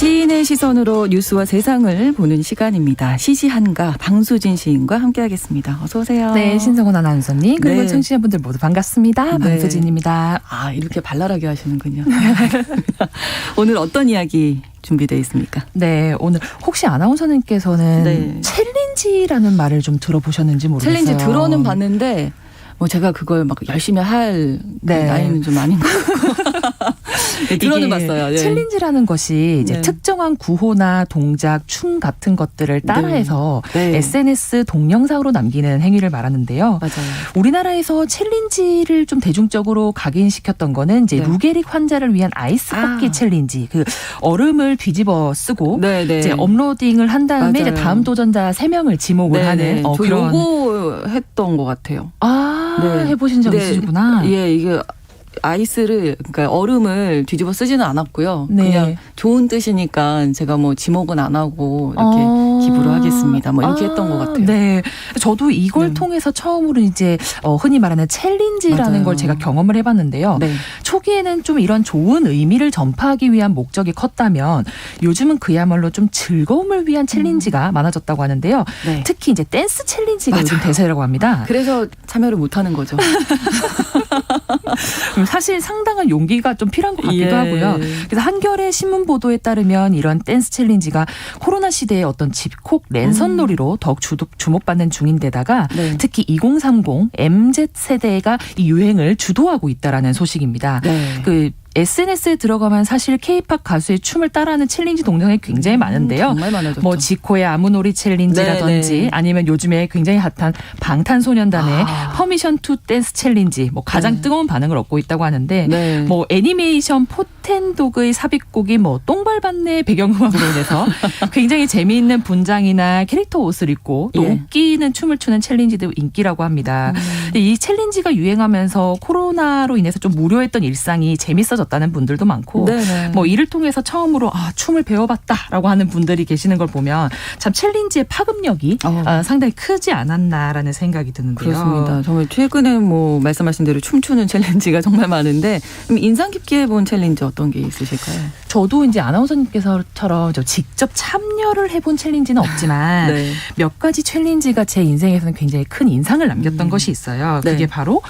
시인의 시선으로 뉴스와 세상을 보는 시간입니다. 시시한가 방수진 시인과 함께하겠습니다. 어서 오세요. 네, 신성원 아나운서님 그리고 네. 청취자분들 모두 반갑습니다. 네. 방수진입니다. 아, 이렇게 발랄하게 하시는군요. 오늘 어떤 이야기 준비되어 있습니까? 네, 오늘 혹시 아나운서님께서는 네. 챌린지라는 말을 좀 들어보셨는지 모르겠어요. 챌린지 들어는 봤는데 뭐 제가 그걸 막 열심히 할 네. 나이는 좀 아닌 것 같고 네, 들어는 봤어요. 네. 챌린지라는 것이 이제 네. 특정한 구호나 동작, 춤 같은 것들을 따라해서 네. SNS 동영상으로 남기는 행위를 말하는데요. 맞아요. 우리나라에서 챌린지를 좀 대중적으로 각인시켰던 거는 이제 네. 루게릭 환자를 위한 아이스 볶기 챌린지. 그 얼음을 뒤집어 쓰고 네, 네. 이제 업로딩을 한 다음에 이제 맞아요. 다음 도전자 3명을 지목을 네, 하는 네. 저 그런. 요거 했던 것 같아요. 네. 해보신 적 네. 있으시구나. 예, 이게 아이스를 그러니까 얼음을 뒤집어 쓰지는 않았고요. 네. 그냥 좋은 뜻이니까 제가 뭐 지목은 안 하고 이렇게 기부를 하겠습니다. 뭐 이렇게 했던 것 같아요. 네, 저도 이걸 네. 통해서 처음으로 이제 흔히 말하는 챌린지라는 맞아요. 걸 제가 경험을 해봤는데요. 네. 초기에는 좀 이런 좋은 의미를 전파하기 위한 목적이 컸다면 요즘은 그야말로 좀 즐거움을 위한 챌린지가 많아졌다고 하는데요. 네. 특히 이제 댄스 챌린지가 맞아요. 요즘 대세라고 합니다. 그래서 참여를 못 하는 거죠. 사실 상당한 용기가 좀 필요한 것 같기도 예. 하고요. 그래서 한겨레 신문 보도에 따르면 이런 댄스 챌린지가 코로나 시대의 어떤 집콕 랜선 놀이로 더욱 주목받는 중인데다가 네. 특히 2030 MZ세대가 이 유행을 주도하고 있다라는 소식입니다. 네. 그 SNS에 들어가면 사실 K-팝 가수의 춤을 따라하는 챌린지 동영상이 굉장히 많은데요. 정말 많아졌죠. 뭐 지코의 아무놀이 챌린지라든지 네, 네. 아니면 요즘에 굉장히 핫한 방탄소년단의 아. 퍼미션 투 댄스 챌린지 뭐 가장 네. 뜨거운 반응을 얻고 있다고 하는데 네. 뭐 애니메이션 포텐독의 삽입곡이 뭐 똥발반내 배경음악으로 인해서 굉장히 재미있는 분장이나 캐릭터 옷을 입고 또 예. 웃기는 춤을 추는 챌린지도 인기라고 합니다. 근데 이 챌린지가 유행하면서 코로나로 인해서 좀 무료했던 일상이 재밌어졌다는 분들도 많고 네네. 뭐 이를 통해서 처음으로 춤을 배워봤다라고 하는 분들이 계시는 걸 보면 참 챌린지의 파급력이 상당히 크지 않았나라는 생각이 드는데요. 그렇습니다. 정말 최근에 뭐 말씀하신 대로 춤추는 챌린지가 정말 많은데 그럼 인상 깊게 본 챌린지 어떤 게 있으실까요? 저도 이제 아나운서님께서처럼 직접 참여를 해본 챌린지는 없지만 네. 몇 가지 챌린지가 제 인생에서는 굉장히 큰 인상을 남겼던 것이 있어요. 네. 그게 바로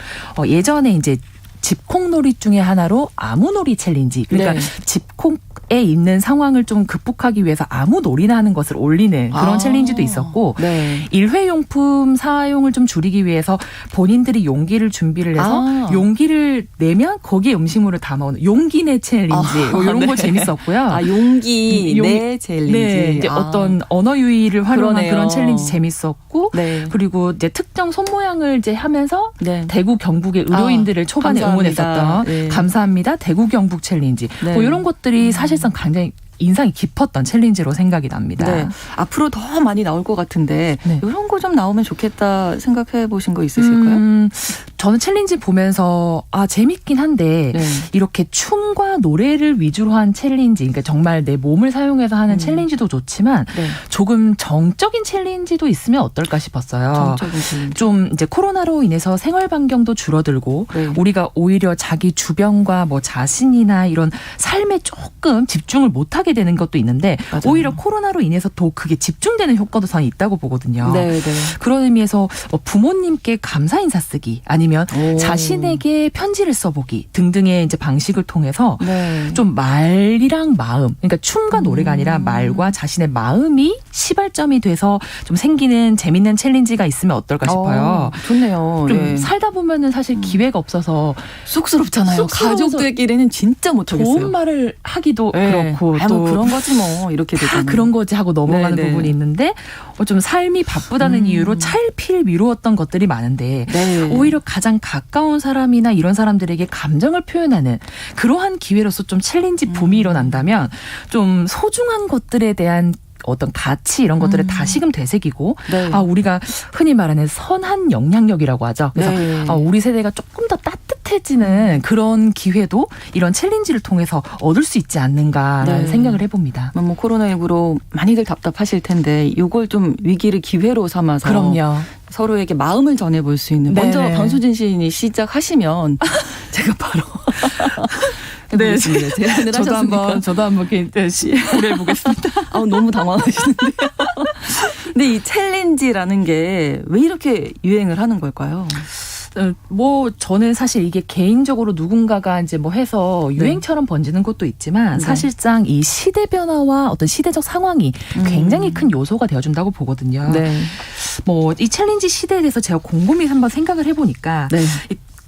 예전에 이제 집콕놀이 중에 하나로 아무놀이 챌린지. 그러니까 네. 집콕에 있는 상황을 좀 극복하기 위해서 아무놀이나 하는 것을 올리는 그런 챌린지도 있었고 네. 일회용품 사용을 좀 줄이기 위해서 본인들이 용기를 준비를 해서 용기를 내면 거기에 음식물을 담아오는 용기 내 챌린지 뭐 이런 거 재밌었고요. 용기 내 챌린지. 네, 이제 어떤 언어 유희를 활용한 그러네요. 그런 챌린지 재밌었고 네. 그리고 이제 특정 손 모양을 이제 하면서 네. 대구 경북의 의료인들을 초반에 감사합니다. 응원했었던 네. 감사합니다 대구 경북 챌린지 네. 뭐 이런 것들이 사실상 굉장히 인상이 깊었던 챌린지로 생각이 납니다. 네. 앞으로 더 많이 나올 것 같은데 네. 이런 거 좀 나오면 좋겠다 생각해 보신 거 있으실까요? 저는 챌린지 보면서 재밌긴 한데 네. 이렇게 춤과 노래를 위주로 한 챌린지, 그러니까 정말 내 몸을 사용해서 하는 챌린지도 좋지만 네. 조금 정적인 챌린지도 있으면 어떨까 싶었어요. 정적인 챌린지. 좀 이제 코로나로 인해서 생활 반경도 줄어들고 네. 우리가 오히려 자기 주변과 뭐 자신이나 이런 삶에 조금 집중을 못하게 되는 것도 있는데 맞아요. 오히려 코로나로 인해서 더 그게 집중되는 효과도 저는 있다고 보거든요. 네, 네. 그런 의미에서 부모님께 감사 인사 쓰기 아니면 오. 자신에게 편지를 써보기 등등의 이제 방식을 통해서 네. 좀 말이랑 마음, 그러니까 춤과 노래가 아니라 말과 자신의 마음이 시발점이 돼서 좀 생기는 재밌는 챌린지가 있으면 어떨까 싶어요. 좋네요. 좀 네. 살다 보면은 사실 기회가 없어서 쑥스럽잖아요. 쑥스러워서 가족들끼리는 진짜 못하겠어요. 좋은 말을 하기도 네. 그렇고 뭐 또 그런 거지 뭐 이렇게 다 되잖아요. 그런 거지 하고 넘어가는 네, 네. 부분이 있는데 좀 삶이 바쁘다는 이유로 찰필 미루었던 것들이 많은데 네. 오히려 가장 가까운 사람이나 이런 사람들에게 감정을 표현하는 그러한 기회로서 좀 챌린지 붐이 일어난다면 좀 소중한 것들에 대한 어떤 가치 이런 것들을 다시금 되새기고 네. 우리가 흔히 말하는 선한 영향력이라고 하죠. 그래서 네. 우리 세대가 조금 더 따뜻해지는 그런 기회도 이런 챌린지를 통해서 얻을 수 있지 않는가라는 네. 생각을 해봅니다. 뭐 코로나19로 많이들 답답하실 텐데 이걸 좀 위기를 기회로 삼아서 그럼요. 서로에게 마음을 전해볼 수 있는 네네. 먼저 방수진 시인이 시작하시면 제가 바로 해보겠습니다. 제안을 하셨으니까. 저도 한번 고려해보겠습니다. 너무 당황하시는데요. 근데 이 챌린지라는 게 왜 이렇게 유행을 하는 걸까요? 저는 사실 이게 개인적으로 누군가가 이제 뭐 해서 유행처럼 번지는 것도 있지만 네. 사실상 이 시대 변화와 어떤 시대적 상황이 굉장히 큰 요소가 되어준다고 보거든요. 네. 이 챌린지 시대에 대해서 제가 곰곰이 한번 생각을 해보니까 네.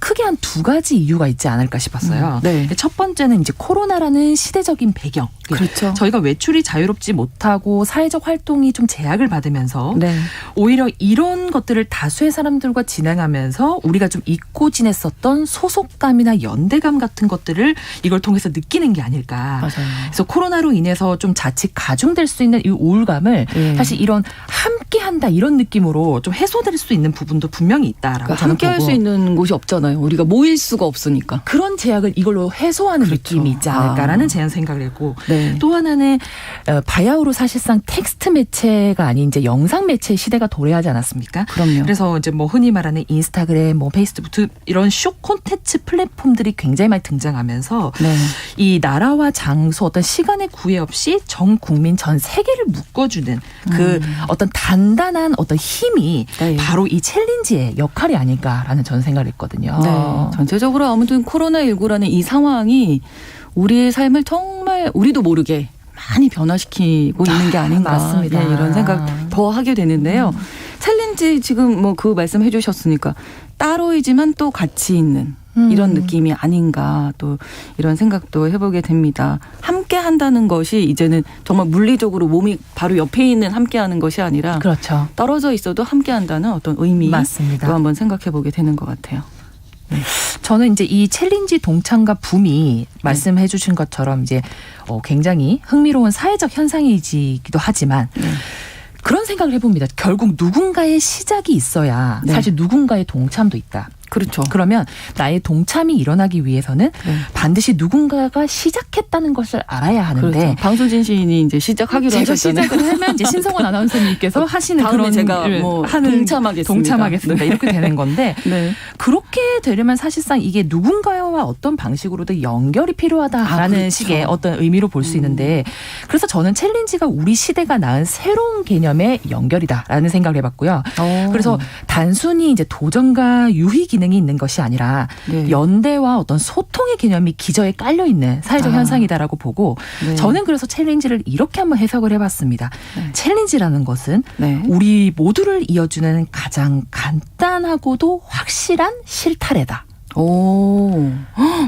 크게 한 두 가지 이유가 있지 않을까 싶었어요. 네. 첫 번째는 이제 코로나라는 시대적인 배경. 그렇죠. 저희가 외출이 자유롭지 못하고 사회적 활동이 좀 제약을 받으면서 네. 오히려 이런 것들을 다수의 사람들과 진행하면서 우리가 좀 잊고 지냈었던 소속감이나 연대감 같은 것들을 이걸 통해서 느끼는 게 아닐까. 맞아요. 그래서 코로나로 인해서 좀 자칫 가중될 수 있는 이 우울감을 예. 사실 이런 함께한다 이런 느낌으로 좀 해소될 수 있는 부분도 분명히 있다라고 그러니까 저는 함께 할 보고 수 있는 곳이 없잖아요. 우리가 모일 수가 없으니까. 그런 제약을 이걸로 해소하는 그렇죠. 느낌이 있지 않을까라는 제안 생각을 했고 네. 또 하나는 바야흐로 사실상 텍스트 매체가 아닌 이제 영상 매체 시대가 도래하지 않았습니까? 그럼요. 그래서 이제 뭐 흔히 말하는 인스타그램, 뭐 페이스북 이런 쇼 콘텐츠 플랫폼들이 굉장히 많이 등장하면서 네. 이 나라와 장소 어떤 시간의 구애 없이 전 국민 전 세계를 묶어주는 그 어떤 단단한 어떤 힘이 네. 바로 이 챌린지의 역할이 아닐까라는 저는 생각을 했거든요. 네. 전체적으로 아무튼 코로나19라는 이 상황이 우리의 삶을 정말 우리도 모르게 많이 변화시키고 있는 게 아닌가. 맞습니다. 네, 이런 생각 더 하게 되는데요. 챌린지 지금 뭐 그 말씀 해주셨으니까 따로이지만 또 같이 있는 이런 느낌이 아닌가 또 이런 생각도 해보게 됩니다. 함께 한다는 것이 이제는 정말 물리적으로 몸이 바로 옆에 있는 함께 하는 것이 아니라 그렇죠. 떨어져 있어도 함께 한다는 어떤 의미 맞습니다. 또 한번 생각해 보게 되는 것 같아요. 저는 이제 이 챌린지 동참과 붐이 말씀해 주신 것처럼 이제 굉장히 흥미로운 사회적 현상이기도 하지만 그런 생각을 해봅니다. 결국 누군가의 시작이 있어야 네. 사실 누군가의 동참도 있다. 그렇죠. 그러면 나의 동참이 일어나기 위해서는 네. 반드시 누군가가 시작했다는 것을 알아야 하는데 그렇죠. 방수진 시인이 이제 시작하기로 제가 하셨잖아요. 시작을 하면 이제 신성원 아나운서님께서 하시는 다음에 그런 제가 뭐 동참하겠습니다. 네. 이렇게 되는 건데 네. 그렇게 되려면 사실상 이게 누군가와 어떤 방식으로든 연결이 필요하다라는 그렇죠. 식의 어떤 의미로 볼 수 있는데 그래서 저는 챌린지가 우리 시대가 낳은 새로운 개념의 연결이다라는 생각을 해봤고요. 그래서 단순히 이제 도전과 유희 기능이 있는 것이 아니라 네. 연대와 어떤 소통의 개념이 기저에 깔려 있는 사회적 현상이다라고 보고 네. 저는 그래서 챌린지를 이렇게 한번 해석을 해봤습니다. 네. 챌린지라는 것은 네. 우리 모두를 이어주는 가장 간단하고도 확실한 실타래다. 오,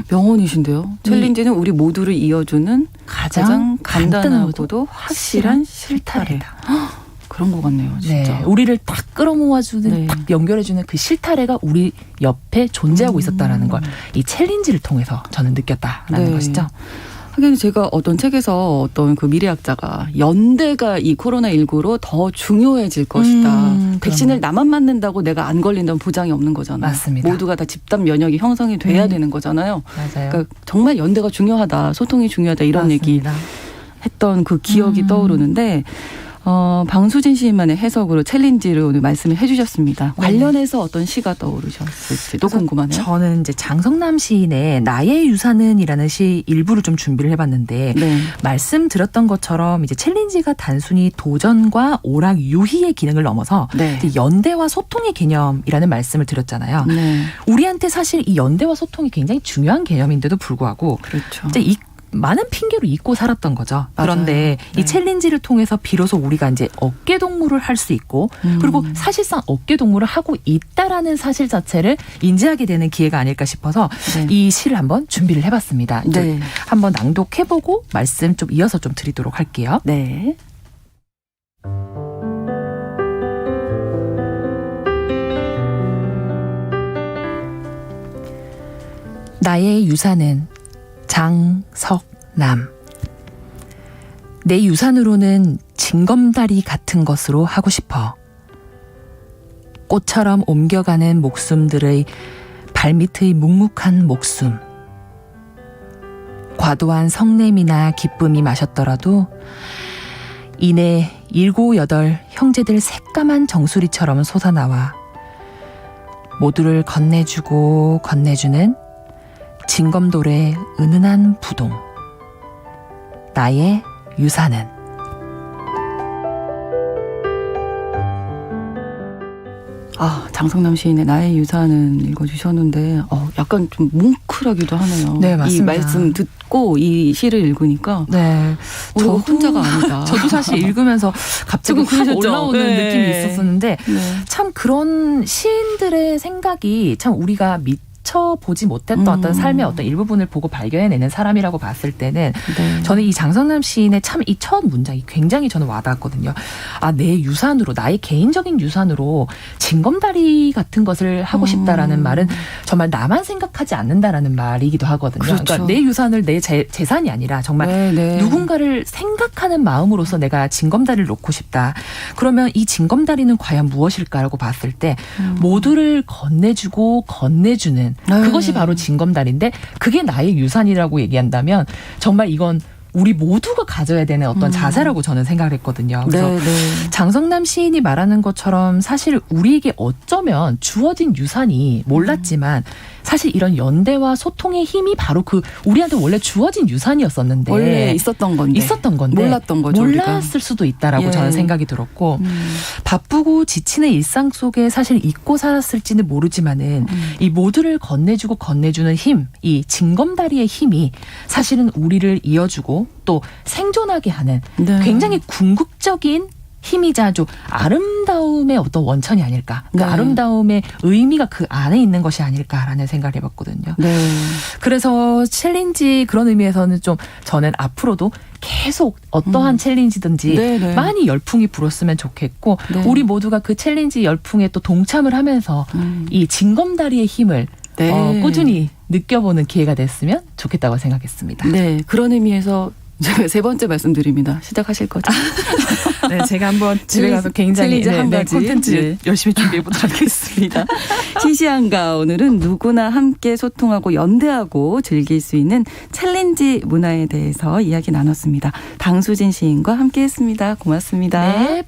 명언이신데요. 챌린지는 우리 모두를 이어주는 가장 간단하고도 확실한 실타래다. 그런 것 같네요, 진짜. 네, 우리를 딱 끌어모아주는, 네. 딱 연결해주는 그 실타래가 우리 옆에 존재하고 있었다라는 걸 이 챌린지를 통해서 저는 느꼈다라는 네. 것이죠. 하긴 제가 어떤 책에서 어떤 그 미래학자가 연대가 이 코로나19로 더 중요해질 것이다. 백신을 나만 맞는다고 내가 안 걸린다는 보장이 없는 거잖아요. 맞습니다. 모두가 다 집단 면역이 형성이 돼야 되는 거잖아요. 맞아요. 그러니까 정말 연대가 중요하다. 소통이 중요하다. 이런 얘기 맞습니다. 했던 그 기억이 떠오르는데 방수진 시인만의 해석으로 챌린지를 오늘 말씀을 해주셨습니다. 관련해서 어떤 시가 떠오르셨을지도 궁금하네요. 저는 이제 장성남 시인의 나의 유산은이라는 시 일부를 좀 준비를 해봤는데 네. 말씀드렸던 것처럼 이제 챌린지가 단순히 도전과 오락 유희의 기능을 넘어서 네. 이제 연대와 소통의 개념이라는 말씀을 드렸잖아요. 네. 우리한테 사실 이 연대와 소통이 굉장히 중요한 개념인데도 불구하고 그렇죠. 이제 많은 핑계로 잊고 살았던 거죠. 맞아요. 그런데 네. 이 챌린지를 통해서 비로소 우리가 이제 어깨 동무를 할 수 있고 그리고 사실상 어깨 동무를 하고 있다라는 사실 자체를 인지하게 되는 기회가 아닐까 싶어서 네. 이 시를 한번 준비를 해봤습니다. 네. 한번 낭독해보고 말씀 좀 이어서 좀 드리도록 할게요. 네. 나의 유산은 장석남. 내 유산으로는 징검다리 같은 것으로 하고 싶어. 꽃처럼 옮겨가는 목숨들의 발밑의 묵묵한 목숨. 과도한 성냄이나 기쁨이 마셨더라도 이내 7, 8 형제들 새까만 정수리처럼 솟아나와 모두를 건네주고 건네주는 진검돌의 은은한 부동. 나의 유산은. 장성남 시인의 나의 유산은 읽어주셨는데 약간 좀 뭉클하기도 하네요. 네, 맞습니다. 이 말씀 듣고 이 시를 읽으니까 네, 저 혼자가 아니다. 저도 사실 읽으면서 갑자기 확 그러셨죠? 올라오는 네. 느낌이 있었었는데 네. 참 그런 시인들의 생각이 참 우리가 보지 못했던 어떤 삶의 어떤 일부분을 보고 발견해내는 사람이라고 봤을 때는 네. 저는 이 장성남 시인의 참 이 첫 문장이 굉장히 저는 와닿았거든요. 내 유산으로, 나의 개인적인 유산으로 징검다리 같은 것을 하고 싶다라는 말은 정말 나만 생각하지 않는다라는 말이기도 하거든요. 그렇죠. 그러니까 내 유산을 내 재산이 아니라 정말 네. 누군가를 생각하는 마음으로서 내가 징검다리를 놓고 싶다. 그러면 이 징검다리는 과연 무엇일까라고 봤을 때 모두를 건네주고 건네주는 그것이 바로 징검다리인데 그게 나의 유산이라고 얘기한다면 정말 이건 우리 모두가 가져야 되는 어떤 자세라고 저는 생각을 했거든요. 그래서 네. 장성남 시인이 말하는 것처럼 사실 우리에게 어쩌면 주어진 유산이 몰랐지만 사실 이런 연대와 소통의 힘이 바로 우리한테 원래 주어진 유산이었었는데 원래 있었던 건데 몰랐던 거죠. 몰랐을 수도 있다라고 저는 생각이 들었고 바쁘고 지치는 일상 속에 사실 잊고 살았을지는 모르지만은 이 모두를 건네주고 건네주는 힘, 이 징검다리의 힘이 사실은 우리를 이어주고 또 생존하게 하는 네. 굉장히 궁극적인 힘이자 좀 아름다움의 어떤 원천이 아닐까. 그 네. 아름다움의 의미가 그 안에 있는 것이 아닐까라는 생각을 해봤거든요. 네. 그래서 챌린지 그런 의미에서는 좀 저는 앞으로도 계속 어떠한 챌린지든지 네. 많이 열풍이 불었으면 좋겠고 네. 우리 모두가 그 챌린지 열풍에 또 동참을 하면서 이 징검다리의 힘을 네. 꾸준히 느껴보는 기회가 됐으면 좋겠다고 생각했습니다. 네. 그런 의미에서 제가 세 번째 말씀드립니다. 시작하실 거죠? 네, 제가 한번 집에 가서 굉장히 챌린지 한 가지. 콘텐츠 열심히 준비해보도록 하겠습니다. 시시한가 오늘은 누구나 함께 소통하고 연대하고 즐길 수 있는 챌린지 문화에 대해서 이야기 나눴습니다. 당수진 시인과 함께했습니다. 고맙습니다. 네.